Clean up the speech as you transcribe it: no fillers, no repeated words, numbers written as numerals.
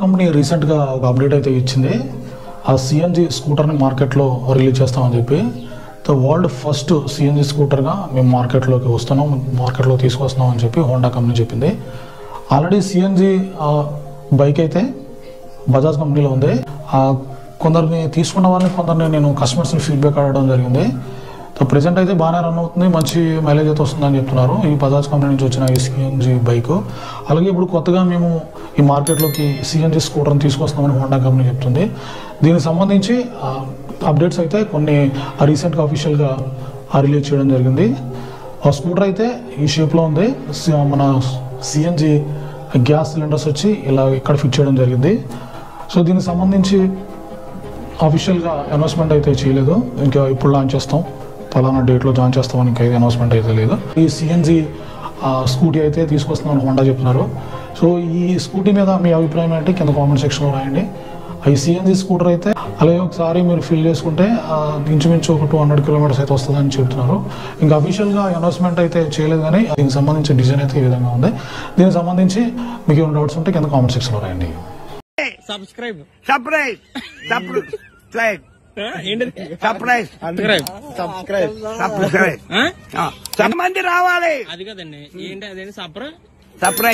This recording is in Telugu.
కంపెనీ రీసెంట్ గా ఒక అప్డేట్ అయితే ఇచ్చింది. ఆ సిఎన్జి స్కూటర్ ని మార్కెట్ లో రిలీజ్ చేస్తామని చెప్పి, the world first CNG scooter గా మేము మార్కెట్లో తీసుకొస్తున్నాం అని చెప్పి హోండా కంపెనీ చెప్పింది. ఆల్రెడీ సిఎన్జి బైక్ అయితే బజాజ్ కంపెనీలో ఉంది. కొందరిని తీసుకున్న వాళ్ళని కొందరిని నేను కస్టమర్స్ని ఫీడ్బ్యాక్ అడగడం జరిగింది. ప్రెజెంట్ అయితే బాగానే రన్ అవుతుంది, మంచి మైలేజ్ అయితే వస్తుందని చెప్తున్నారు ఈ బజాజ్ కంపెనీ నుంచి వచ్చిన ఈ సిఎన్జి బైక్. అలాగే ఇప్పుడు కొత్తగా మేము ఈ మార్కెట్లోకి సిఎన్జి స్కూటర్ని తీసుకొస్తామని హోండా కంపెనీ చెప్తుంది. దీనికి సంబంధించి అప్డేట్స్ అయితే కొన్ని రీసెంట్గా అఫీషియల్గా రిలీజ్ చేయడం జరిగింది. ఆ స్కూటర్ అయితే ఈ షేప్లో ఉంది. మన సిఎన్జి గ్యాస్ సిలిండర్స్ వచ్చి ఇలా ఇక్కడ ఫిట్ చేయడం జరిగింది. సో దీనికి సంబంధించి అఫీషియల్గా అనౌన్స్మెంట్ అయితే చేయలేదు. ఇంకా ఇప్పుడు లాంచ్ చేస్తాం, ఫలానా డేట్లో లాంచ్ చేస్తామని ఇంకా అనౌన్స్మెంట్ అయితే లేదు. ఈ సిఎన్జి స్కూటీ అయితే తీసుకొస్తున్నామని హోండా చెప్తున్నారు. సో ఈ స్కూటీ మీద మీ అభిప్రాయం ఏంటి కింద కామెంట్ సెక్షన్లో రాయండి. ఈ సిఎన్జి స్కూటర్ అయితే అలాగే ఒకసారి మీరు ఫిల్ చేసుకుంటే ఇంచుమించు ఒక 200 కిలోమీటర్స్ అయితే వస్తుందని చెప్తున్నారు. ఇంకా అఫీషియల్గా అనౌన్స్మెంట్ అయితే చేయలేదు, కానీ దీనికి సంబంధించి డిజైన్ అయితే ఈ విధంగా ఉంది. దీనికి సంబంధించి మీకు ఏమైనా డౌట్స్ ఉంటే కింద కామెంట్ సెక్షన్లో రాయండి. మంది రావాలి. అది కదండి, ఏంటి అదేంటి సబ్స్క్రైబ్